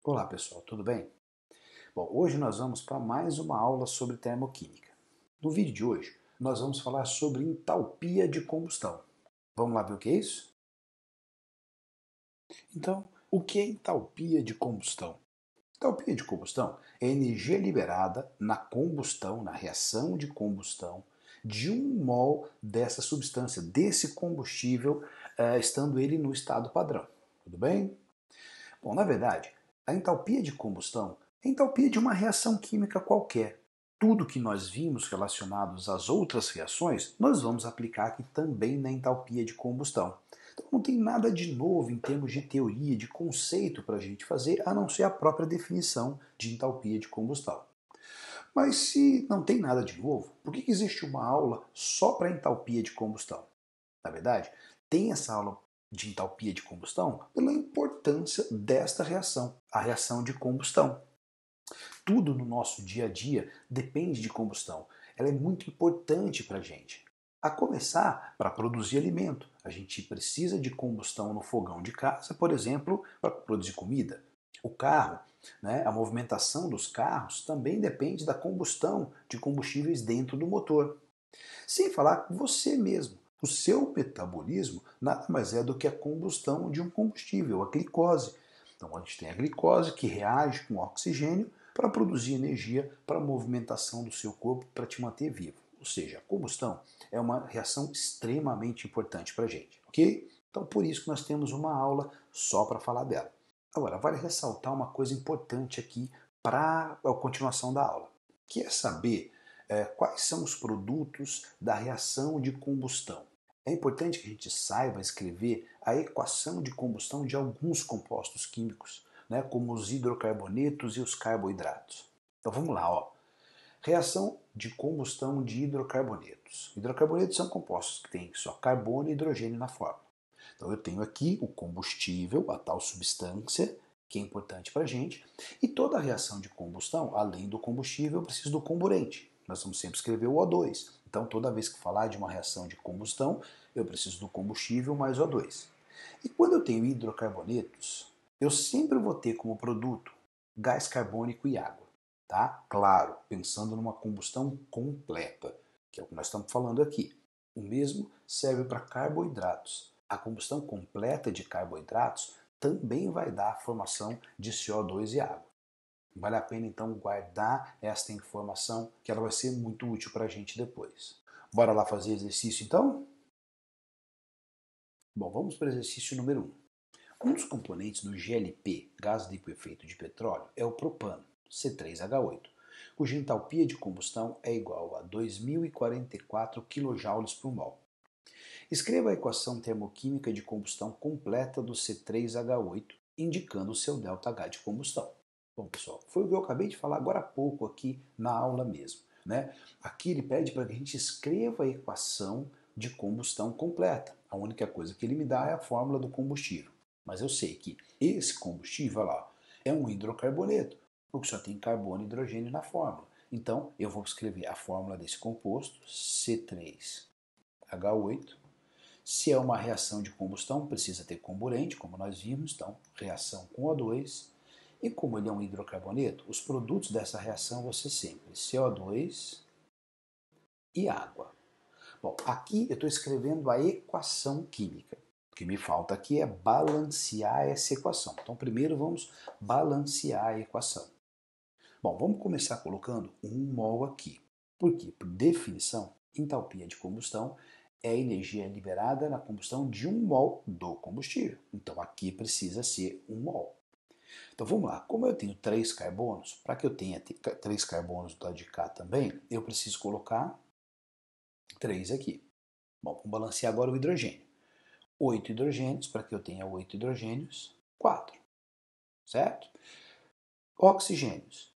Olá pessoal, tudo bem? Bom, hoje nós vamos para mais uma aula sobre termoquímica. No vídeo de hoje, nós vamos falar sobre entalpia de combustão. Vamos lá ver o que é isso? Então, o que é entalpia de combustão? Entalpia de combustão é a energia liberada na combustão, na reação de combustão, de um mol dessa substância, desse combustível, estando ele no estado padrão. Tudo bem? Bom, na verdade, a entalpia de combustão é a entalpia de uma reação química qualquer. Tudo que nós vimos relacionados às outras reações, nós vamos aplicar aqui também na entalpia de combustão. Então não tem nada de novo em termos de teoria, de conceito para a gente fazer, a não ser a própria definição de entalpia de combustão. Mas se não tem nada de novo, por que existe uma aula só para entalpia de combustão? Na verdade, tem essa aula de entalpia de combustão pela importância desta reação, a reação de combustão. Tudo no nosso dia a dia depende de combustão. Ela é muito importante para a gente. A começar, para produzir alimento. A gente precisa de combustão no fogão de casa, por exemplo, para produzir comida. O carro, né, a movimentação dos carros também depende da combustão de combustíveis dentro do motor. Sem falar com você mesmo. O seu metabolismo nada mais é do que a combustão de um combustível, a glicose. Então a gente tem a glicose que reage com o oxigênio para produzir energia para a movimentação do seu corpo para te manter vivo. Ou seja, a combustão é uma reação extremamente importante para a gente, ok? Então por isso que nós temos uma aula só para falar dela. Agora, vale ressaltar uma coisa importante aqui para a continuação da aula, que é saber quais são os produtos da reação de combustão. É importante que a gente saiba escrever a equação de combustão de alguns compostos químicos, né, como os hidrocarbonetos e os carboidratos. Então vamos lá, ó. Reação de combustão de hidrocarbonetos. Hidrocarbonetos são compostos que têm só carbono e hidrogênio na fórmula. Então eu tenho aqui o combustível, a tal substância, que é importante para a gente, e toda a reação de combustão, além do combustível, eu preciso do comburente. Nós vamos sempre escrever o O2. Então toda vez que falar de uma reação de combustão, eu preciso do combustível mais O2. E quando eu tenho hidrocarbonetos, eu sempre vou ter como produto gás carbônico e água. Tá? Claro, pensando numa combustão completa, que é o que nós estamos falando aqui. O mesmo serve para carboidratos. A combustão completa de carboidratos também vai dar a formação de CO2 e água. Vale a pena então guardar esta informação, que ela vai ser muito útil para a gente depois. Bora lá fazer exercício então? Bom, vamos para o exercício número 1. Um dos componentes do GLP, gás liquefeito de petróleo, é o propano, C3H8, cuja entalpia de combustão é igual a 2044 kJ por mol. Escreva a equação termoquímica de combustão completa do C3H8, indicando o seu ΔH de combustão. Bom, pessoal, foi o que eu acabei de falar agora há pouco aqui na aula mesmo, né? Aqui ele pede para que a gente escreva a equação de combustão completa. A única coisa que ele me dá é a fórmula do combustível. Mas eu sei que esse combustível, olha lá, é um hidrocarboneto, porque só tem carbono e hidrogênio na fórmula. Então, eu vou escrever a fórmula desse composto, C3H8. Se é uma reação de combustão, precisa ter comburente, como nós vimos, então reação com O2. E como ele é um hidrocarboneto, os produtos dessa reação vão ser sempre CO2 e água. Bom, aqui eu estou escrevendo a equação química. O que me falta aqui é balancear essa equação. Então primeiro vamos balancear a equação. Bom, vamos começar colocando 1 mol aqui. Por quê? Por definição, entalpia de combustão é a energia liberada na combustão de 1 mol do combustível. Então aqui precisa ser 1 mol. Então vamos lá, como eu tenho 3 carbonos, para que eu tenha 3 carbonos do lado de cá também, eu preciso colocar 3 aqui. Bom, vamos balancear agora o hidrogênio. 8 hidrogênios, para que eu tenha 8 hidrogênios, 4, certo? Oxigênios.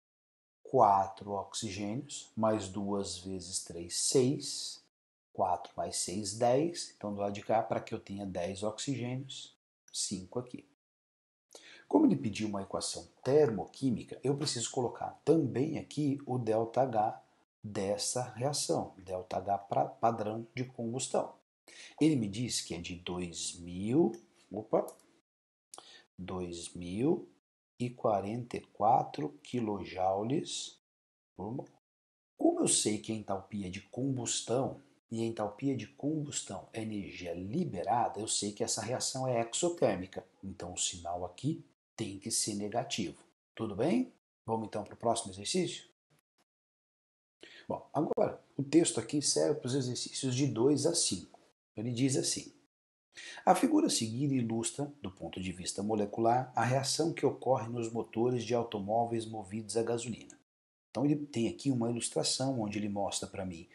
4 oxigênios, mais 2 vezes 3, 6. 4 mais 6, 10. Então, do lado de cá, para que eu tenha 10 oxigênios, 5 aqui. Como ele pediu uma equação termoquímica, eu preciso colocar também aqui o ΔH dessa reação, ΔH padrão de combustão. Ele me disse que é de 2000 1.144 quilojoules por mol. Como eu sei que a entalpia de combustão e a entalpia de combustão é energia liberada, eu sei que essa reação é exotérmica. Então o sinal aqui tem que ser negativo. Tudo bem? Vamos então para o próximo exercício? Bom, agora o texto aqui serve para os exercícios de 2 a 5. Ele diz assim: a figura a seguir ilustra, do ponto de vista molecular, a reação que ocorre nos motores de automóveis movidos a gasolina. Então ele tem aqui uma ilustração onde ele mostra para mim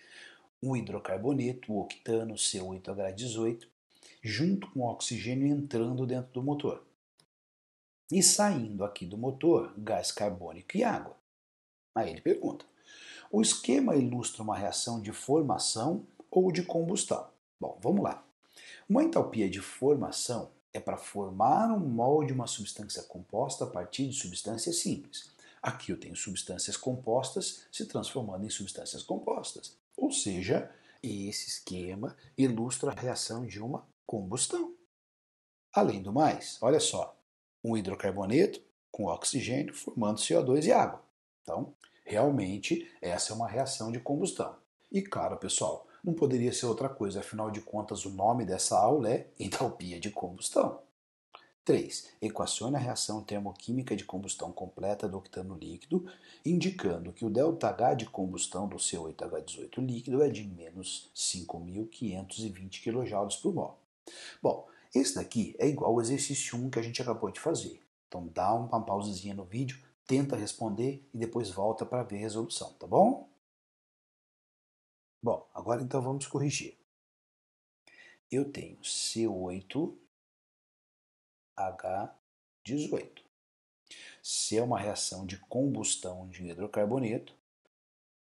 um hidrocarboneto, o octano C8H18, junto com o oxigênio entrando dentro do motor. E saindo aqui do motor, gás carbônico e água. Aí ele pergunta: o esquema ilustra uma reação de formação ou de combustão? Bom, vamos lá. Uma entalpia de formação é para formar um mol de uma substância composta a partir de substâncias simples. Aqui eu tenho substâncias compostas se transformando em substâncias compostas. Ou seja, esse esquema ilustra a reação de uma combustão. Além do mais, olha só, um hidrocarboneto com oxigênio formando CO2 e água. Então, realmente, essa é uma reação de combustão. E claro, pessoal, não poderia ser outra coisa, afinal de contas, o nome dessa aula é entalpia de combustão. 3. Equacione a reação termoquímica de combustão completa do octano líquido, indicando que o ΔH de combustão do C8H18 líquido é de menos 5.520 kJ por mol. Bom, esse daqui é igual ao exercício 1 que a gente acabou de fazer. Então dá uma pausazinha no vídeo, tenta responder e depois volta para ver a resolução, tá bom? Bom, agora então vamos corrigir. Eu tenho C8H18. C é uma reação de combustão de hidrocarboneto,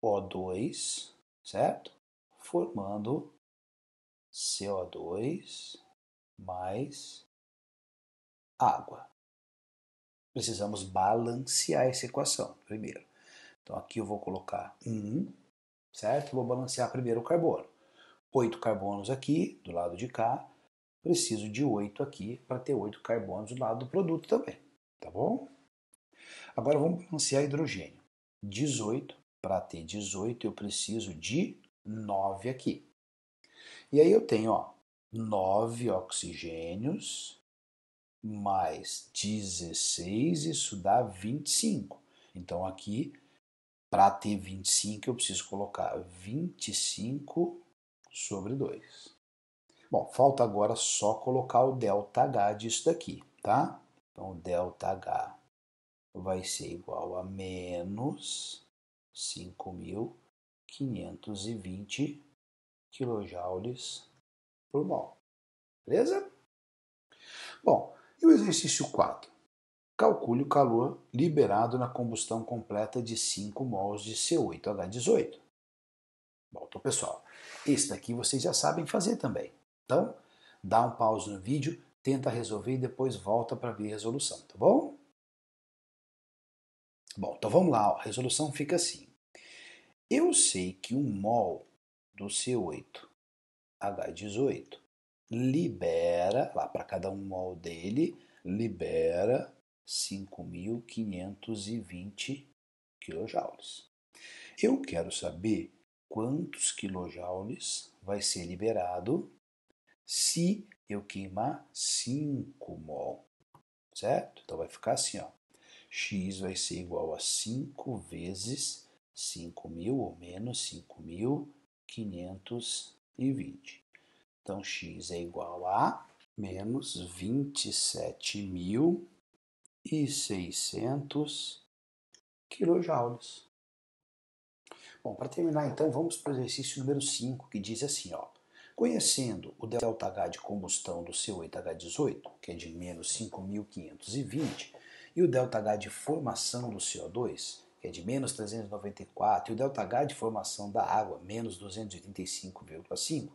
O2, certo? Formando CO2 mais água. Precisamos balancear essa equação primeiro. Então aqui eu vou colocar 1, certo? Vou balancear primeiro o carbono. 8 carbonos aqui, do lado de cá. Preciso de 8 aqui para ter 8 carbonos do lado do produto também, tá bom? Agora vamos balancear hidrogênio. 18, para ter 18 eu preciso de 9 aqui. E aí eu tenho, 9 oxigênios mais 16, isso dá 25. Então aqui, para ter 25, eu preciso colocar 25 sobre 2. Bom, falta agora só colocar o ΔH disso daqui, tá? Então, o ΔH vai ser igual a menos 5.520 kJ por mol. Beleza? Bom, e o exercício 4? Calcule o calor liberado na combustão completa de 5 mols de C8H18. Bom, então, pessoal, esse daqui vocês já sabem fazer também. Então, dá um pause no vídeo, tenta resolver e depois volta para ver a resolução, tá bom? Bom, então vamos lá, a resolução fica assim. Eu sei que 1 mol do C8H18 libera, lá para cada 1 mol dele, libera 5.520 kJ. Eu quero saber quantos quilojoules vai ser liberado se eu queimar 5 mol, certo? Então vai ficar assim, X vai ser igual a 5 vezes 5.000 ou menos 5.520. Então X é igual a menos 27.600 quilojoules. Bom, para terminar então, vamos para o exercício número 5, que diz assim, conhecendo o ΔH de combustão do C8H18, que é de menos 5.520, e o ΔH de formação do CO2, que é de menos 394, e o ΔH de formação da água, menos 285,5,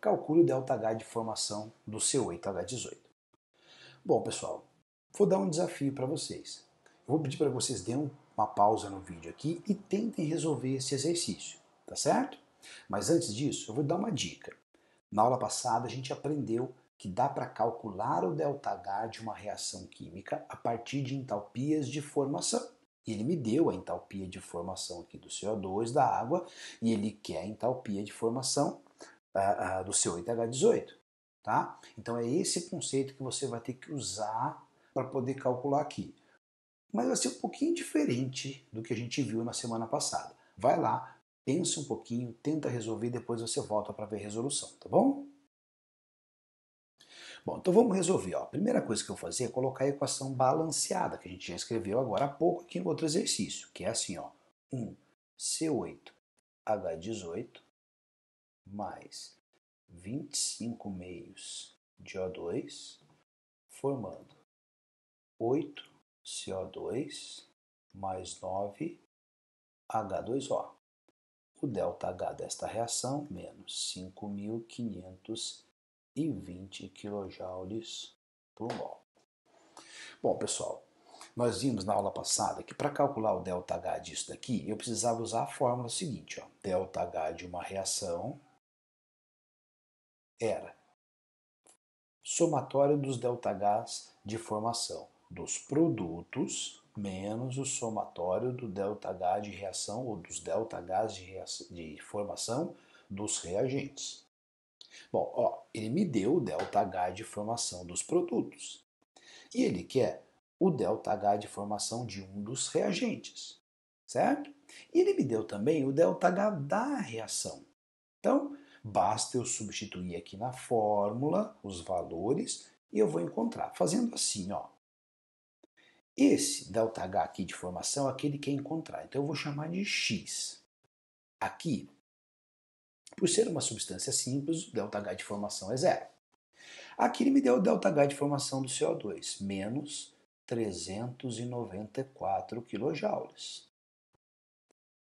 calcule o ΔH de formação do C8H18. Bom, pessoal, vou dar um desafio para vocês. Eu vou pedir para vocês deem uma pausa no vídeo aqui e tentem resolver esse exercício, tá certo? Mas antes disso, eu vou dar uma dica. Na aula passada a gente aprendeu que dá para calcular o ΔH de uma reação química a partir de entalpias de formação. E ele me deu a entalpia de formação aqui do CO2, da água, e ele quer a entalpia de formação do C8H18. Tá? Então é esse conceito que você vai ter que usar para poder calcular aqui. Mas vai ser um pouquinho diferente do que a gente viu na semana passada. Vai lá, pensa um pouquinho, tenta resolver, depois você volta para ver a resolução, tá bom? Bom, então vamos resolver. Ó. A primeira coisa que eu vou fazer é colocar a equação balanceada, que a gente já escreveu agora há pouco aqui no outro exercício, que é assim, ó, 1C8H18 mais 25 meios de O2, formando 8 CO2 mais 9 H2O. O ΔH desta reação, menos 5.520 kJ por mol. Bom, pessoal, nós vimos na aula passada que para calcular o ΔH disso daqui, eu precisava usar a fórmula seguinte, ó, ΔH de uma reação era somatório dos ΔHs de formação dos produtos menos o somatório do ΔH de reação ou dos ΔHs de formação dos reagentes. Bom, ó, ele me deu o ΔH de formação dos produtos e ele quer o ΔH de formação de um dos reagentes, certo? E ele me deu também o ΔH da reação. Então, basta eu substituir aqui na fórmula os valores e eu vou encontrar. Fazendo assim, ó. Esse ΔH aqui de formação é aquele que é encontrar. Então eu vou chamar de X. Aqui, por ser uma substância simples, o ΔH de formação é zero. Aqui ele me deu o ΔH de formação do CO2, menos 394 kJ.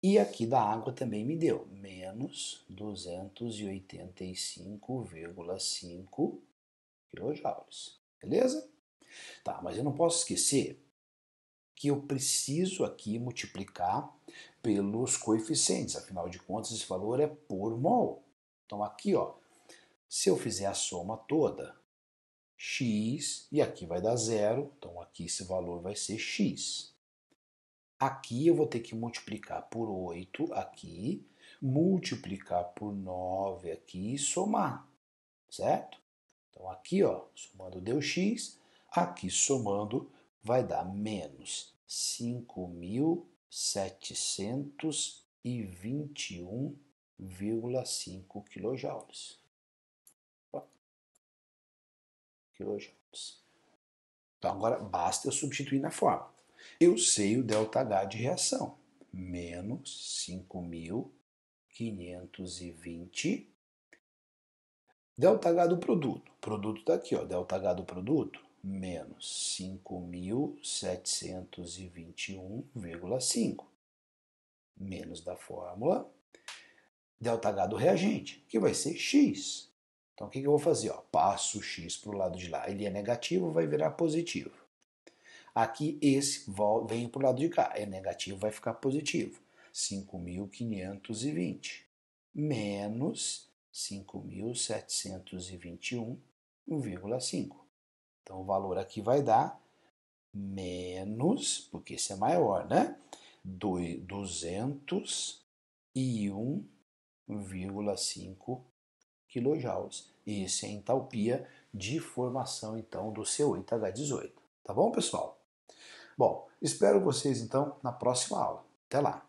E aqui da água também me deu menos 285,5 kJ. Beleza? Tá, mas eu não posso esquecer que eu preciso aqui multiplicar pelos coeficientes. Afinal de contas, esse valor é por mol. Então aqui, ó, se eu fizer a soma toda, x, e aqui vai dar zero, então aqui esse valor vai ser x. Aqui eu vou ter que multiplicar por 8 aqui, multiplicar por 9 aqui e somar, certo? Então aqui, ó, somando deu x, aqui somando vai dar menos 5.721,5 kJ. Então agora basta eu substituir na fórmula. Eu sei o ΔH de reação, menos 5.520. ΔH do produto. O produto está aqui, ó, ΔH do produto, menos 5.721,5. Menos da fórmula, ΔH do reagente, que vai ser X. Então o que eu vou fazer? Ó, passo o X para o lado de lá. Ele é negativo, vai virar positivo. Aqui esse vem para o lado de cá. É negativo, vai ficar positivo. 5.520 menos 5.721,5. Então o valor aqui vai dar menos, porque esse é maior, né? 201,5 kJ. Esse é a entalpia de formação, então, do C8H18. Tá bom, pessoal? Bom, espero vocês, então, na próxima aula. Até lá!